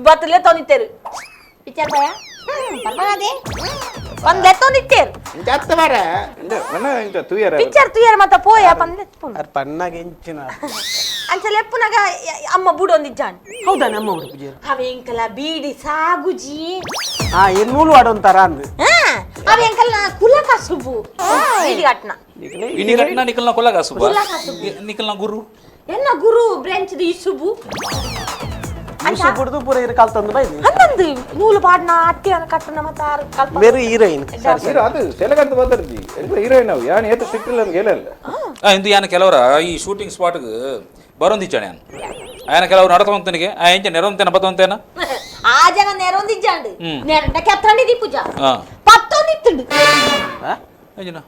ಬತ್ತಲೆ ತೊನಿತ್ತೇರು ಪಿಕ್ಚರ್ ಪೋಯ ಬರ್ಬಾದೆ ಪಂದ್ಲೆ ತೊನಿತ್ತೇರು ಜಾಸ್ತಿ ಮಾರ ಇಂತ ತೂಯರ ಪಿಕ್ಚರ್ ತುಯರ್ ಮಾತ ಪೋಯ ಪಂದ್ಲೆ ಪುನ್ ಅರ್ ಪಣ್ಣಗೆ ಎಂಚಿನ ಅಂಚ ಲೆಪ್ಪುನಾಗ ಅಮ್ಮ ಬುಡು ಒಂದಿಜ್ಜಾನ್ ಹೌದಾ ನಮ್ಮ ಹುಡುಗ ಪೂಜೆ ಅವೆಂಕಲ ಬೀಡಿ ಸಾಗುಜಿ ಎನ್ನೂಲು ಆಡೋಂತಾರ ಅಂದ್ ಅವೆಂಕಲ ಕುಲಕ ಸುಬ್ಬು ಬೀಡಿ ಅಟ್ನ ಇನಿ ಘಟನಾ ನಿಖಲ್ನ ಕೊಲಗ ಸುಬ್ಬ ನಿಖಲ್ನ ಗುರು ಎನ್ನ ಗುರು ಬ್ರಾಂಚ್ ದಿ ಸುಬ್ಬು ಯೂಸು ಬಿಡ್ದು ಪೂರ ಇರ ಕಾಲ್ ತಂದು ಬೈದಿ ಹನ್ನೊಂದು ನೂಲು ಪಾಡ್ನ ಅಟ್ಟಿ ಅನ್ನ ಕಟ್ಟನ ಮತ್ತ ಕಲ್ಪ ಬೇರೆ ಹೀರೋಯಿನ್ ಹೀರೋ ಅದು ಸೆಲಗಂತ ಬಂದರ್ಜಿ ಎಲ್ಲ ಹೀರೋಯಿನ್ ಅವು ಯಾನ್ ಏತ ಸಿಕ್ಕಿಲ್ಲ ಅಂತ ಹೇಳಲ್ಲ ಇಂದು ಯಾನ ಕೆಲವರ ಈ ಶೂಟಿಂಗ್ ಸ್ಪಾಟ್ಗೆ ಬರೋಂದಿಚ್ಚಾನೆ ನಾನು ఆయన ಕೆಲವರು ನಡತವಂತನಿಗೆ ಆ ಎಂಚ ನೆರವಂತೇನ ಬತ್ತವಂತೇನ ಆ ಜನ ನೆರೊಂದಿಜ್ಜಾಂಡು ನೆರಂಡ ಕೆತ್ತಂಡಿದಿ ಪೂಜಾ ಪತ್ತೊಂದಿತ್ತುಂಡು ಎಂಜಿನ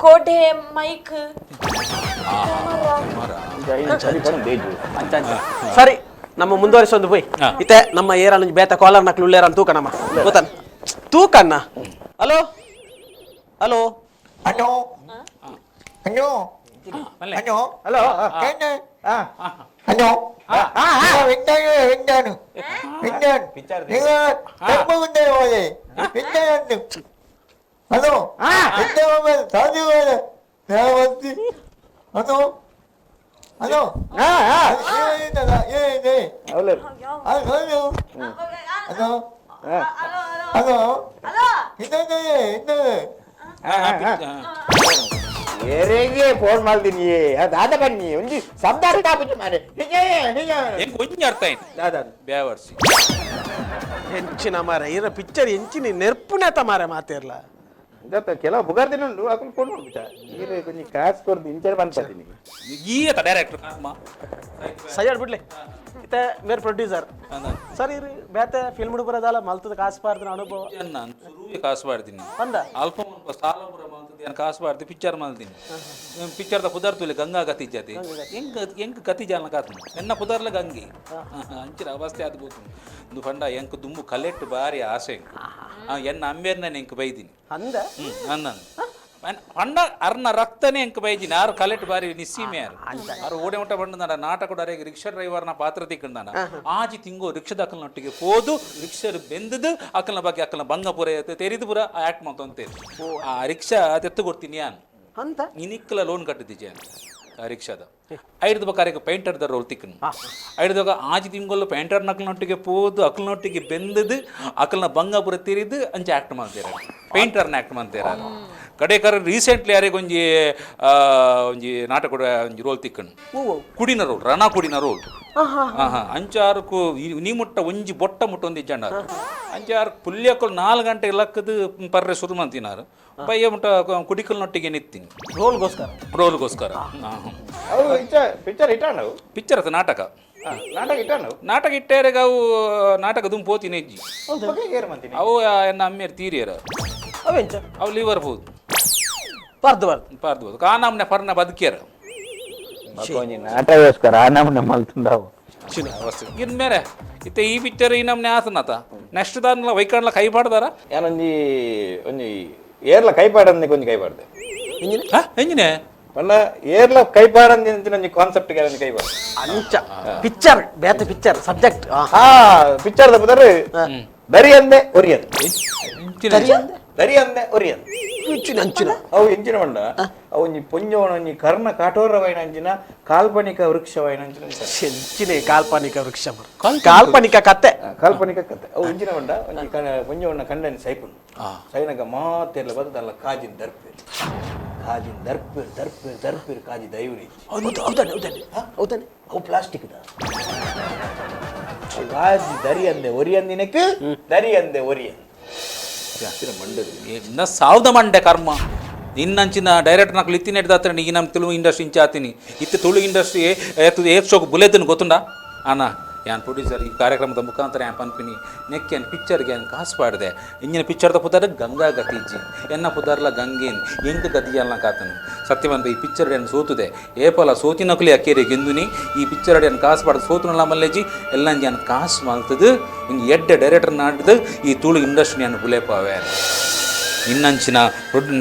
ಕೋಟೆ ಮೈಕ್ ಸರಿ ನಮ್ಮ ಮುಂದುವರಿಸೊಂದು போய் ಇತ್ತೆ ನಮ್ಮ ಏರಾನ ಬೇತ ಕಾಲರ್ ನಕ್ಲು ಉಳ್ಳೇರ ತೂಕ ನಮ್ಮ ಗೊತ್ತಾನ ತೂಕನ್ನ hello hello Ano? Ano? Ano? Hello Ano? Windan. Picture Ninga tagmagunde hoye. Windan. Ano? Windan saaju hoye. Navasti. Ano? Ano? Ye. ಅವಲ Ano? Ano? Ano? Hinda. ಏರೆಗೆ ಫೋನ್ ಮಾಡ್ತೀನಿ ಅದಾದ ಬನ್ನಿ ಒಂಜಿ ಶಬ್ದ ಅರ್ಥ ಆಗುತ್ತೆ ಮಾರೆ ಹೆಂಗ್ ಒಂಜಿ ಅರ್ಥ ಆಯ್ತು ದಾದ ಬ್ಯಾವರ್ಸಿ ಹೆಂಚಿನ ಮಾರ ಇರ ಪಿಕ್ಚರ್ ಹೆಂಚಿನ ನೆರ್ಪುನೇತ ಮಾರ ಮಾತೇರ್ಲ ಇದತ್ತ ಕೆಲವು ಬುಗಾರ್ದಿನ ಉಂಟು ಹಾಕೊಂಡು ಫೋನ್ ಮಾಡ್ಬಿಟ್ಟ ಈರೆ ಕೊಂಚ ಕಾಸು ಕೊಡ್ದು ಇಂಚರ್ ಬಂದ್ಪತ್ತೀನಿ ಈತ ಡೈರೆಕ್ಟರ್ ಸೈಡ್ ಬಿಡ್ಲೆ ಇತ್ತೆ ಮೇರ್ ಪ್ರೊಡ್ಯೂಸರ್ ಸರ್ ಇರಿ ಬೇತೆ ಫಿಲ್ಮ್ ಬರೋದಲ್ಲ ಮಲ್ತದ ಕಾಸು ಪಾರ್ದಿನ ಅನುಭವ ನಾನು ಶುರುವಿಗೆ ಕಾಸು ಮಾಡ್ತೀನಿ ಅಂದ ಅಲ್ಪ ಸಾಲಪುರ ಮಲ್ತದ ಏನು ಕಾಸು ಮಾಡ್ತಿ ಪಿಕ್ಚರ್ ಮಲ್ತೀನಿ ಪಿಕ್ಚರ್ದ ಪುದರ್ತುಲೆ ಗಂಗಾ ಗತಿ ಜಾತಿ ಎಂಕ್ ಕತಿ ಜಾಲ ಕಾತು ಎನ್ನ ಪುದರ್ಲ ಗಂಗಿ ಅಂಚಿನ ಅವಸ್ಥೆ ಆದ್ ಬೋದು ಒಂದು ಫಂಡ ಎಂಕ್ ದುಂಬು ಕಲೆಕ್ಟ್ ಬಾರಿ ಆಸೆ ಎನ್ನ ಅಂಬೇರ್ನ ಎಂಕ್ ಬೈದಿನಿ ಅಂದ ಅನ್ನ ಪಂಡ ಅರ್ನ ರಕ್ತನೇ ಎಂಕ್ ಬೈದಿನಿ ಯಾರು ಕಲೆಕ್ಟ್ ಬಾರಿ ನಿಸ್ಸೀಮೆ ಯಾರು ಓಡೆ ಮುಟ್ಟ ಬಂಡ ನಾಟಕ ರಿಕ್ಷಾ ಡ್ರೈವರ್ನ ಪಾತ್ರ ತಿಕ್ಕಂಡ ಆಜಿ ತಿಂಗೋ ರಿಕ್ಷಾದ ಅಕ್ಕಲನೊಟ್ಟಿಗೆ ಹೋದು ರಿಕ್ಷರ್ ಬೆಂದದು ಅಕ್ಕಲನ ಬಗ್ಗೆ ಅಕ್ಕಲನ ಭಂಗಪುರ ತೆರಿದು ಪುರ ಆಕ್ಟ್ ಮಾಡ್ತಂತೆ ಆ ರಿಕ್ಷಾ ತೆತ್ತು ಕೊಡ್ತೀನಿ ಯಾನ್ ಅಂತ ಇನಿಕ್ಕಲ ಲೋನ್ ಕಟ್ಟಿದ್ದೀಜೆ ಆ ರಿಕ್ಷಾದ ಐದು ಬಕಾರಿಗೆ ಪೇಂಟರ್ದ ರೋಲ್ ತಿಕ್ಕನು ಐದುದಾಗ ಆಜಿ ತಿಂಗಳು ಪೇಂಟರ್ ನಕ್ಕಲನೊಟ್ಟಿಗೆ ಪೋದು ಅಕ್ಕಲನೊಟ್ಟಿಗೆ ಬೆಂದದು ಅಕ್ಕಲನ ಭಂಗಪುರ ತೆರಿದು ಅಂಚೆ ಆಕ್ಟ್ ಮಾಡ್ತಾರೆ ಪೇಂಟರ್ನ ಆಕ್ಟ್ ಮಾಡ್ತಾರೆ ಕಡೆಕರ ರೀಸೆಂಟ್ಲಿ ಯಾರಿಗೊಂಜಿ ಒಂಜಿ ನಾಟಕ ಒಂಜಿ ರೋಲ್ ತಿಕ್ಕನು ಕುಡಿನ ರೋಲ್ ರಣ ಕುಡಿನ ರೋಲ್ ಅಂಚಾರು ನೀ ಮುಟ್ಟ ಒಂಜಿ ಬೊಟ್ಟ ಮುಟ್ಟ ಒಂದು ಇಜ್ಜಂಡ ಅಂಚಾರು ಪುಲ್ಯಕ್ಕಳು 4 ಗಂಟೆ ಲಕ್ಕದು ಪರ್ರೆ ಶುರು ಮಾಡ್ತಿನಾರು ಬಯ್ಯ ಮುಟ್ಟ ಕುಡಿಕಲ್ನೊಟ್ಟಿಗೆ ನಿತ್ತೀನಿ ರೋಲ್ಗೋಸ್ಕರ ಪಿಕ್ಚರ್ ಇಟ್ಟಾಣ ಪಿಕ್ಚರ್ ಅದು ನಾಟಕ ನಾಟಕ ಇಟ್ಟೇರೆಗ ಅವು ನಾಟಕ ದುಂಪು ಪೋತೀನಿ ಹೆಜ್ಜಿ ಅವು ಎನ್ನ ಅಮ್ಮೇರು ತೀರಿಯರ ಅವು ಲಿವರ್ ಹೋದು ಪಾರ್ದು ಕಾನಮ್ನೆ ಪರ್ನ ಬದುಕ್ಯಾರ ನಾಟಕಗೋಸ್ಕರ ನಮ್ಮನ್ನ ಮಲ್ತುಂಡಾವು ಇನ್ಮೇಲೆ ಇತ್ತೆ ಈ ಪಿಕ್ಚರ್ ಈ ನಮ್ನೆ ಆತನತ ನೆಕ್ಸ್ಟ್ ದಾನ್ಲ ವೈಕಂಡ್ಲ ಕೈ ಪಾಡ್ದಾರ ಏನೊಂಜಿ ಒಂಜಿ ಏರ್ಲ ಕೈ ಪಾಡಂದೆ ಕೊಂಚ ಕೈ ಪಾಡ್ದೆ ಎಂಜಿನೆ ಪಂಡ ಏರ್ಲ ಕೈಪಾಡಂದಿನ ಕಾನ್ಸೆಪ್ಟ್ ಗೆ ಕೈಪಾಡ ಅಂಚ ಪಿಕ್ಚರ್ ಬೇತೆ ಪಿಕ್ಚರ್ ಸಬ್ಜೆಕ್ಟ್ ಹಾ ಪಿಕ್ಚರ್ ದ ಪುದರ್ ದರಿ ಅಂದೆ ಒರಿಯದು ದರಿ ಅಂದೆ ಒರಿಯದು ಅಂಚಿನ ಅಂಚಿನ ಅವು ಎಂಚಿನ ಮಂಡ ಅವು ಒಂಜಿ ಪೊಂಜವನ ಒಂಜಿ ಕರ್ಣ ಕಾಠೋರವೈನ ಅಂಚಿನ ಕಾಲ್ಪನಿಕ ವೃಕ್ಷವೈನ ಅಂಚಿನ ಎಂಚಿನ ಕಾಲ್ಪನಿಕ ವೃಕ್ಷ ಕಾಲ್ಪನಿಕ ಕತೆ ಕಾಲ್ಪನಿಕ ಕತೆ ಅವು ಎಂಚಿನ ಮಂಡ ಒಂಜಿ ಪೊಂಜವನ ಕಂಡನಿ ಸೈಪುನ್ ಸೈನಗ ಮಾತೆರ್ಲ ಬದಲ್ಲ ಕಾಜಿನ ದರ್ಪೇರು ಕಾಜಿನ ದರ್ಪೇರು ದರ್ಪೇರು ದರ್ಪೇರು ಕಾಜಿ ದೈವರಿ ಹೌದಾನೆ ಹೌದಾನೆ ಹೌದಾನೆ ಅವು ಪ್ಲಾಸ್ಟಿಕ್ ಕಾಜಿ ದರಿ ಅಂದೆ ಒರಿಯಂದಿನಕ್ಕೆ ದರಿ ಅಂದೆ ಒರಿಯ ಇನ್ನ ಸಾವ್ದ ಮಂಡೆ ಕರ್ಮ ಇನ್ನಂಚಿನ ಡೈರೆಕ್ಟ್ నాకు లిత్తి నెడదాత్ర నీ ನಮ್ಮ ತುಳು ಇಂಡಸ್ಟ್ರಿ ಇಂಚಾತಿನಿ ಇತ್ತು ತುಳು ಇಂಡಸ್ಟ್ರಿ ಏರ್ಸೋಕ್ ಬುಲೆದನ್ ಗೊತ್ತುಂಡ ಅಣ್ಣ ಯಾನ್ ಪ್ರೊಡ್ಯೂಸರ್ ಈ ಕಾರ್ಯಕ್ರಮದ ಮುಖಾಂತರ ಯಾನ್ ಪನ್ಪಿನಿ ನೆಕ್ಕೆ ಏನು ಪಿಕ್ಚರ್ಗೆ ಏನು ಕಾಸು ಪಾಡಿದೆ ಇಂಜಿನ ಪಿಕ್ಚರ್ದ ಪುದಾರ ಗಂಗಾ ಗತಿಜ್ಜಿ ಎನ್ನ ಪುದಾರ್ಲ ಗಂಗೇನ್ ಎಂಕ ಗತಿಯಲ್ಲ ಕಾತನು ಸತ್ಯವಂತ ಈ ಪಿಕ್ಚರ್ ಏನು ಸೋತುದೆ ಏಪಲ ಸೋತಿನಕಲಿ ಅಕ್ಕೇರಿ ಗೆಂದುನಿ ಈ ಪಿಕ್ಚರ್ ಏನು ಕಾಸು ಪಾಡ್ದು ಸೋತುನಲ್ಲ ಮಲ್ಲೆಜಿ ಎಲ್ಲ ಏನು ಕಾಸು ಮಲ್ತದು ಹಿಂಗೆ ಎಡ್ಡೆ ಡೈರೆಕ್ಟರ್ ನಾಡಿದು ಈ ತುಳು ಇಂಡಸ್ಟ್ರಿ ಏನು ಬುಲೆಪಾವೆ ಇನ್ನಂಚಿನ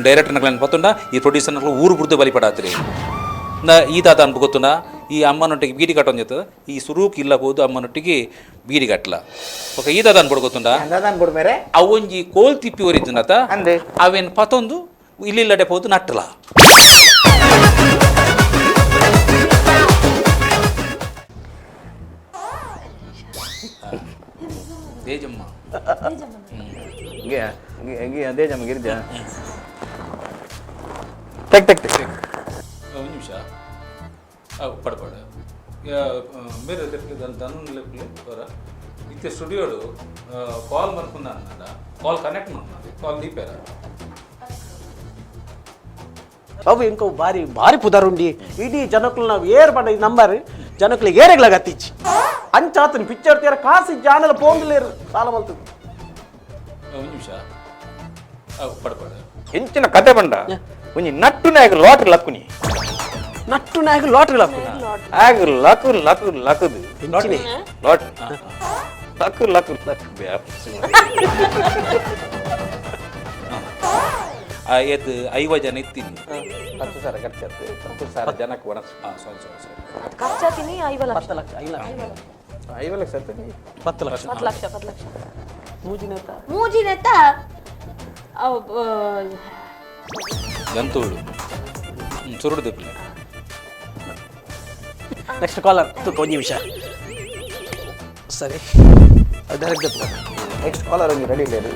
ಡೈರೆಕ್ಟರ್ನಗಳನ್ನು ಪತ್ತುಂಡ ಈ ಪ್ರೊಡ್ಯೂಸರ್ನಗಳು ಊರು ಬುರ್ದು ಬಲಿಪಡಾತ್ರಿ ಈ ತಾತ ಅನ್ಬು ಗೊತ್ತುಂಡ ಈ ಅಮ್ಮನೊಟ್ಟಿಗೆ ಬೀಡಿ ಕಟ್ಟೊಂದು ಜೊತೆ ಈ ಸುರೂಕ್ ಇಲ್ಲ ಹೋದು ಅಮ್ಮನೊಟ್ಟಿಗೆ ಬೀಡಿ ಕಟ್ಟಲ ಓಕೆ ಈ ತಾತ ಅನ್ಬಿಡು ಗೊತ್ತುಂಡ ಅವೊಂಜಿ ಕೋಲ್ ತಿಪ್ಪಿ ಒರಿದ್ದುನತ ಅವೇನು ಪತ್ತೊಂದು ಇಲ್ಲಿಲ್ಲಡೆ ಹೋದು ನಟ್ಟಲ ತೇಜಮ್ಮ ಅದೇ Jammu Girija tech tech tech ಒಂದು ನಿಮಿಷ ಪಡಪಡ ಬೇರೆ ಧನು ಬರ ಇತ್ತೆ ಸ್ಟುಡಿಯೋಡು ಕಾಲ್ ಮನ್ಕೊಂಡ ಅನ್ನ ಕಾಲ್ ಕನೆಕ್ಟ್ ಮಾಡ್ಕೊಂಡು ಕಾಲ್ ದೀಪೇರ ಅವು ಇಂಕ ಬಾರಿ ಬಾರಿ ಪುದಾರುಂಡಿ ಇಡೀ ಜನಕ್ಕಳು ನಾವು ಏರ್ ಪಡ ನಂಬರ್ ಜನಕ್ಕಳಿಗೆ ಏರೆಗ್ಲಾಗ ಹತ್ತಿಚ್ಚಿ ಅಂಚಾತನಿ ಪಿಕ್ಚರ್ ತೀರ ಕಾಸಿ ಜಾನಲ ಪೋಂಗಲೇರು ಸಾಲ ಮಲ್ತದೆ ಒಂದು ನಿಮಿಷ ಪಡಪಡ ಹೆಂಚಿನ ಕತೆ ಬಂಡ ಒಂಜಿ ನಟ್ಟುನಾಗ ಲಾಟ್ರಿ ಲಕ್ಕುನಿ ನಟ್ಟು ನಾಯಕ ಲಾಟ್ರಿ ಲಾಕು ಆಗ ಲಕು ಲಕು ಲಕದು ಹೆಂಚಿನೇ ಲಾಟ್ರಿ ಲಕು ಲಕು ಲಕು ಎದ್ದು 5 ಜನ ಇತ್ತೀನಿ 10 ಸಾವಿರ ಖರ್ಚಾಗ್ತದೆ 10 ಸಾವಿರ ಜನಕ್ಕೆ ಒಣಸ್ ಸಾರಿ ಸಾರಿ ಸಾರಿ ಖರ್ಚಾತೀನಿ 5 ಲಕ್ಷ 10 ಲಕ್ಷ 5 ಲಕ್ಷ 10 ಲಕ್ಷ 10 ಲಕ್ಷ 10 ಲಕ್ಷ ಮೂಜಿನೇತ ಗಂತೋಳು ಸುರುಡು ದೆಪ್ಪಲೆ ನೆಕ್ಸ್ಟ್ ಕಾಲರ್ ಒಂದು ನಿಮಿಷ ಸರಿ ಡೈರೆಕ್ಟ್ ನೆಕ್ಸ್ಟ್ ಕಾಲರ್ ರೆಡಿ ಇಲ್ಲ